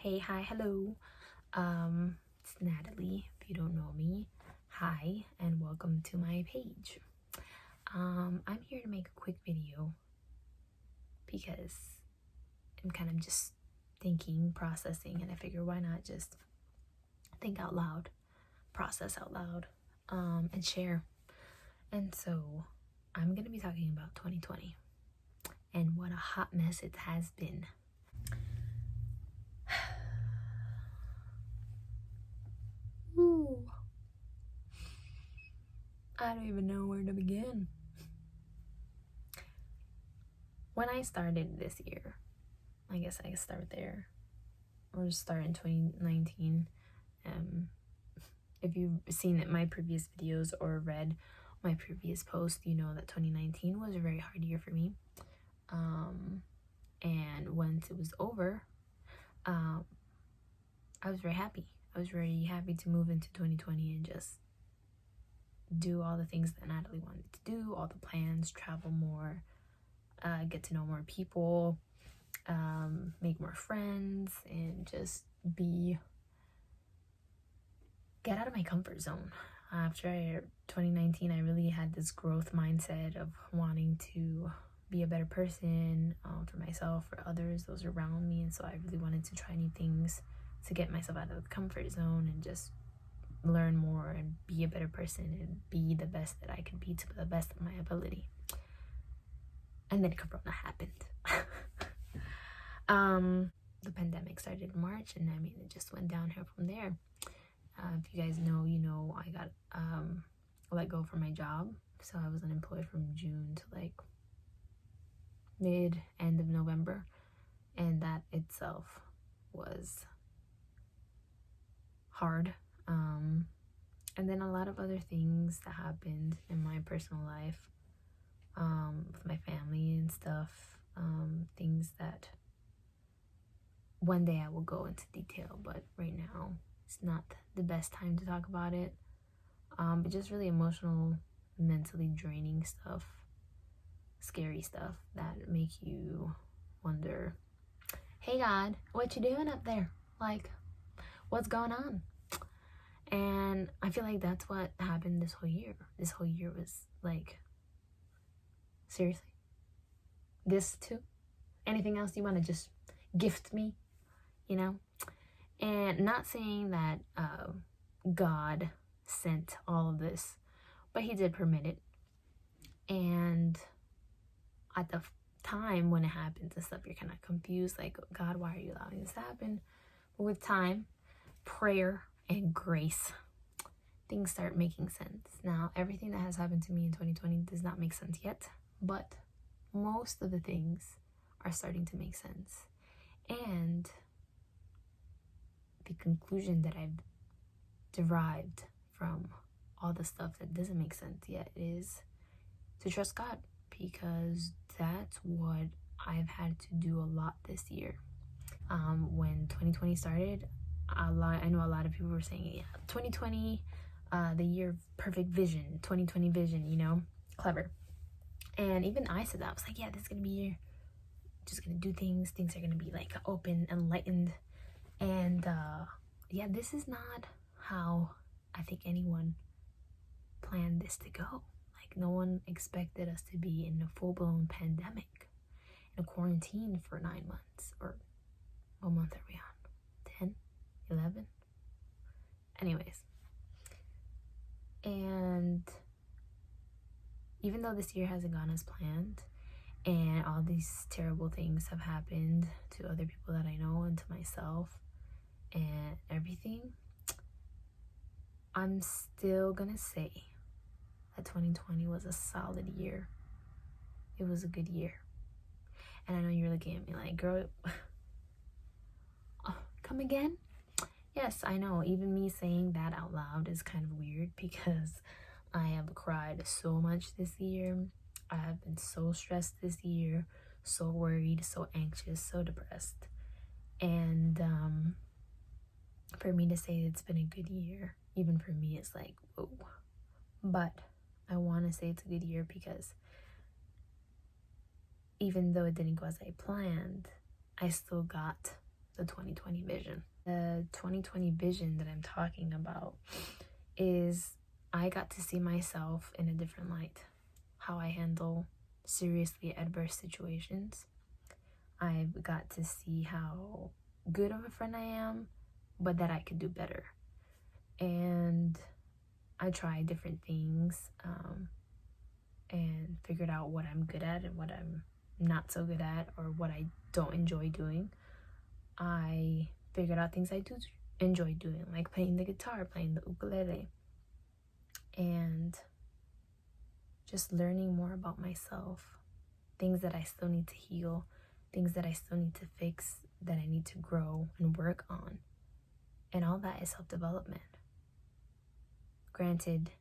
Hey, hi, hello. It's Natalie. If you don't know me, hi, and welcome to my page. I'm here to make a quick video because I'm kind of just thinking, processing, and I figure why not just think out loud, process out loud, and share. And so I'm gonna be talking about 2020 and what a hot mess it has been. Ooh. I don't even know where to begin. When I started this year, I guess I can start there, or start in 2019. If you've seen my previous videos or read my previous post, you know that 2019 was a very hard year for me. And once it was over, I was very happy. I was very happy to move into 2020 and just do all the things that Natalie wanted to do, all the plans, travel more, get to know more people, make more friends, and just get out of my comfort zone. After 2019, I really had this growth mindset of wanting to be a better person, for myself, for others, those around me. And so I really wanted to try new things to get myself out of the comfort zone and just learn more and be a better person and be the best that I could be to the best of my ability. And then Corona happened. The pandemic started in March, and I mean, it just went downhill from there. If you guys know, you know, I got let go from my job, so I was unemployed from June to like end of November, and that itself was hard. And then a lot of other things that happened in my personal life, with my family and stuff, things that one day I will go into detail, but right now it's not the best time to talk about it. But just really emotional, mentally draining stuff, scary stuff that make you wonder, hey God, what you doing up there? Like, what's going on? And I feel like that's what happened this whole year. This whole year was like, seriously? This too? Anything else you want to just gift me? You know? And not saying that God sent all of this, but he did permit it. And at the time when it happens and stuff, you're kind of confused, like, God, why are you allowing this to happen? But with time, prayer, and grace, things start making sense. Now, everything that has happened to me in 2020 does not make sense yet, but most of the things are starting to make sense. And the conclusion that I've derived from all the stuff that doesn't make sense yet is to trust God, because that's what I've had to do a lot this year. When 2020 started, I know a lot of people were saying, yeah, 2020, the year of perfect vision, 2020 vision, you know, clever. And even I said that. I was like, yeah, this is gonna be year, just gonna do things are gonna be like open, enlightened. And yeah, this is not how I think anyone planned this to go. Like, no one expected us to be in a full-blown pandemic, in a quarantine for 9 months. Or what month are we on? 10? 11? Anyways. And even though this year hasn't gone as planned, and all these terrible things have happened to other people that I know and to myself and everything, I'm still gonna say that 2020 was a solid year. It was a good year. And I know you're looking at me like, girl, come again? Yes, I know. Even me saying that out loud is kind of weird, because I have cried so much this year. I have been so stressed this year, so worried, so anxious, so depressed. And for me to say it's been a good year, even for me, it's like, whoa. But I want to say it's a good year because even though it didn't go as I planned, I still got the 2020 vision. The 2020 vision that I'm talking about is I got to see myself in a different light, how I handle seriously adverse situations. I've got to see how good of a friend I am, but that I could do better. And I tried different things and figured out what I'm good at and what I'm not so good at, or what I don't enjoy doing. I figured out things I do enjoy doing, like playing the guitar, playing the ukulele, and just learning more about myself, things that I still need to heal, things that I still need to fix, that I need to grow and work on. And all that is self-development. Granted,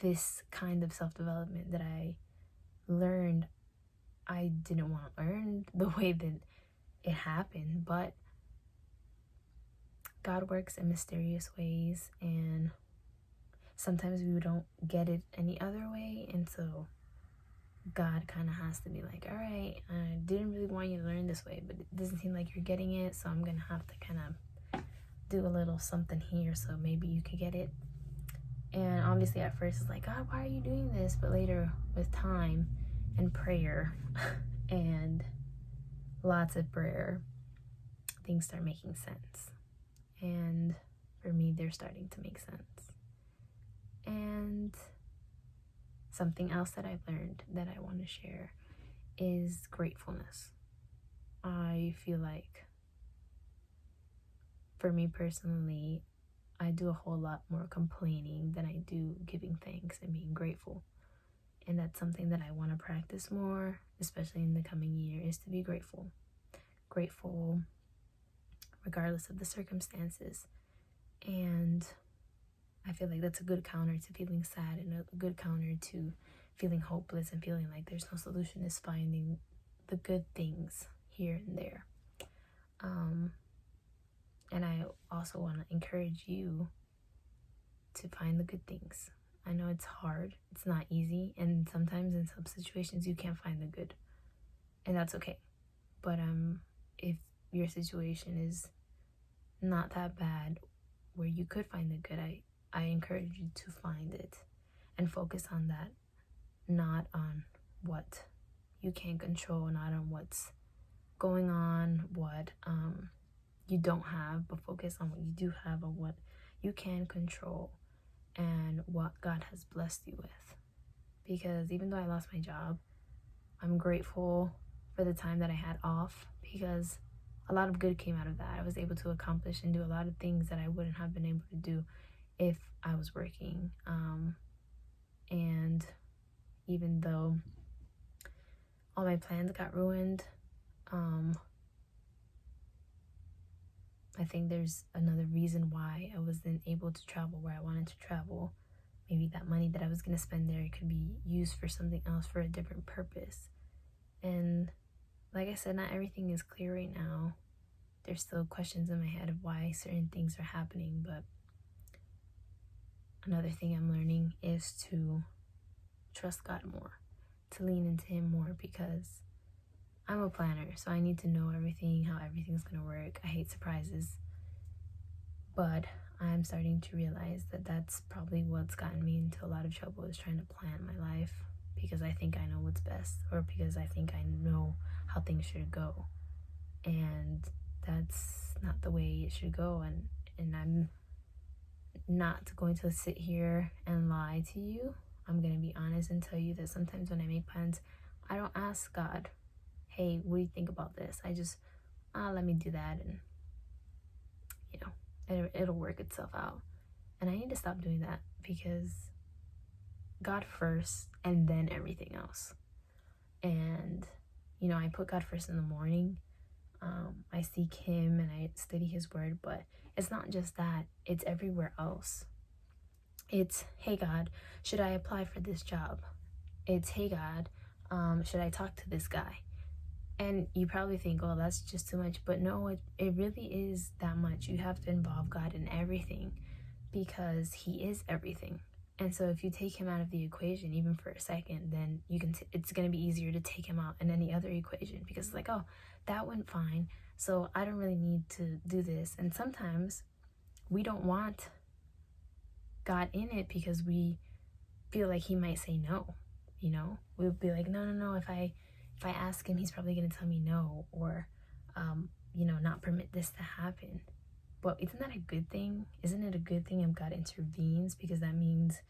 this kind of self-development that I learned, I didn't want to learn the way that it happened, but God works in mysterious ways, and sometimes we don't get it any other way, and so God kind of has to be like, all right, I didn't really want you to learn this way, but it doesn't seem like you're getting it, so I'm gonna have to kind of do a little something here so maybe you could get it. And obviously at first it's like, God, why are you doing this? But later, with time and prayer and lots of prayer, things start making sense. And for me, they're starting to make sense. And something else that I've learned that I want to share is gratefulness. I feel like, for me personally, I do a whole lot more complaining than I do giving thanks and being grateful. And that's something that I want to practice more, especially in the coming year, is to be grateful. Grateful regardless of the circumstances. And I feel like that's a good counter to feeling sad, and a good counter to feeling hopeless and feeling like there's no solution, is finding the good things here and there. And I also want to encourage you to find the good things. I know it's hard, it's not easy, and sometimes in some situations you can't find the good, and that's okay. But if your situation is not that bad where you could find the good, I encourage you to find it and focus on that, not on what you can't control, not on what's going on, what you don't have, but focus on what you do have, on what you can control and what God has blessed you with. Because even though I lost my job, I'm grateful for the time that I had off, because a lot of good came out of that. I was able to accomplish and do a lot of things that I wouldn't have been able to do if I was working. And even though all my plans got ruined, I think there's another reason why I wasn't able to travel where I wanted to travel. Maybe that money that I was going to spend there could be used for something else, for a different purpose. And like I said, not everything is clear right now. There's still questions in my head of why certain things are happening, but another thing I'm learning is to trust God more, to lean into Him more, because I'm a planner, so I need to know everything, how everything's gonna work. I hate surprises, but I'm starting to realize that that's probably what's gotten me into a lot of trouble, is trying to plan my life because I think I know what's best, or because I think I know how things should go, and that's not the way it should go. And I'm not going to sit here and lie to you. I'm gonna be honest and tell you that sometimes when I make plans, I don't ask God, hey, what do you think about this? I just, let me do that, and it'll work itself out. And I need to stop doing that, because God first and then everything else. And I put God first in the morning. I seek Him and I study His word, but it's not just that, it's everywhere else. It's, hey God, should I apply for this job? It's, hey God, should I talk to this guy? And you probably think, oh, that's just too much. But no, it really is that much. You have to involve God in everything, because He is everything. And so if you take him out of the equation, even for a second, then it's going to be easier to take him out in any other equation, because it's like, oh, that went fine, so I don't really need to do this. And sometimes we don't want God in it because we feel like he might say no. We'll be like, no, if I ask him, he's probably going to tell me no, or not permit this to happen. But isn't that a good thing? Isn't it a good thing if God intervenes? Because that means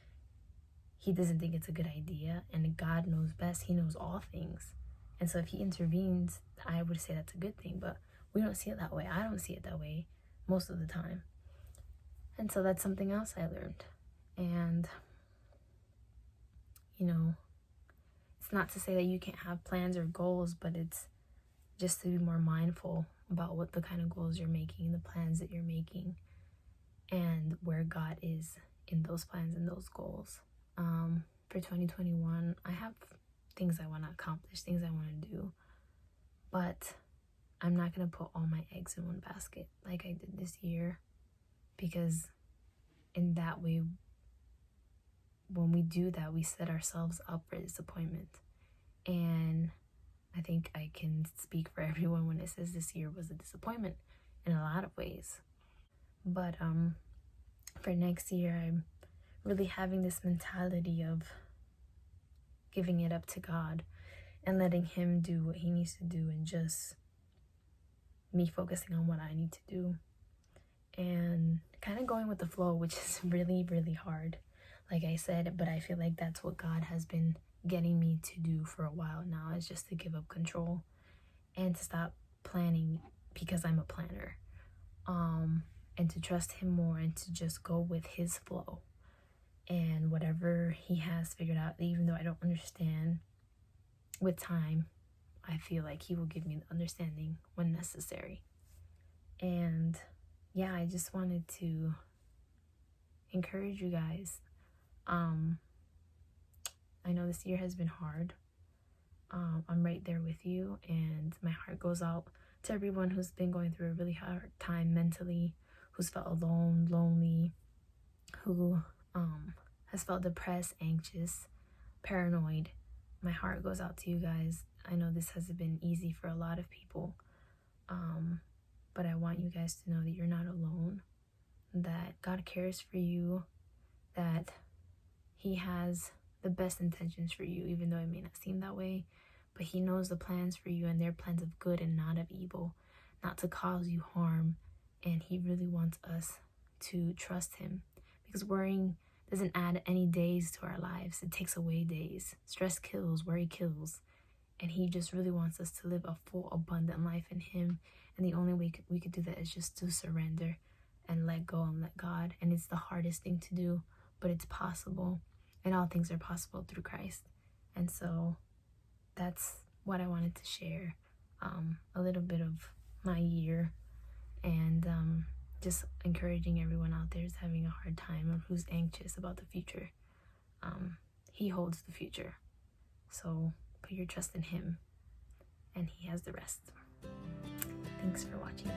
he doesn't think it's a good idea, and God knows best. He knows all things. And so if he intervenes, I would say that's a good thing. But we don't see it that way. I don't see it that way most of the time. And so that's something else I learned. And, it's not to say that you can't have plans or goals, but it's just to be more mindful about what the kind of goals you're making, the plans that you're making, and where God is in those plans and those goals. For 2021, I have things I want to accomplish, things I want to do, but I'm not going to put all my eggs in one basket like I did this year, because in that way, when we do that, we set ourselves up for disappointment. And I think I can speak for everyone when it says this year was a disappointment in a lot of ways. But for next year, I'm really having this mentality of giving it up to God and letting him do what he needs to do, and just me focusing on what I need to do and kind of going with the flow, which is really, really hard, like I said. But I feel like that's what God has been getting me to do for a while now, is just to give up control and to stop planning because I'm a planner, and to trust him more, and to just go with his flow. And whatever he has figured out, even though I don't understand, with time, I feel like he will give me the understanding when necessary. And yeah, I just wanted to encourage you guys. I know this year has been hard. I'm right there with you, and my heart goes out to everyone who's been going through a really hard time mentally, who's felt alone, lonely, who has felt depressed, anxious, paranoid. My heart goes out to you guys. I know this hasn't been easy for a lot of people, but I want you guys to know that you're not alone, that God cares for you, that he has the best intentions for you, even though it may not seem that way. But he knows the plans for you, and they're plans of good and not of evil, not to cause you harm. And he really wants us to trust him, because worrying doesn't add any days to our lives. It takes away days. Stress kills, worry kills. And he just really wants us to live a full, abundant life in him. And the only way we could do that is just to surrender and let go and let God. And it's the hardest thing to do, but it's possible. And all things are possible through Christ. And so that's what I wanted to share. A little bit of my year, and just encouraging everyone out there who's having a hard time or who's anxious about the future. He holds the future. So put your trust in him, and he has the rest. Thanks for watching.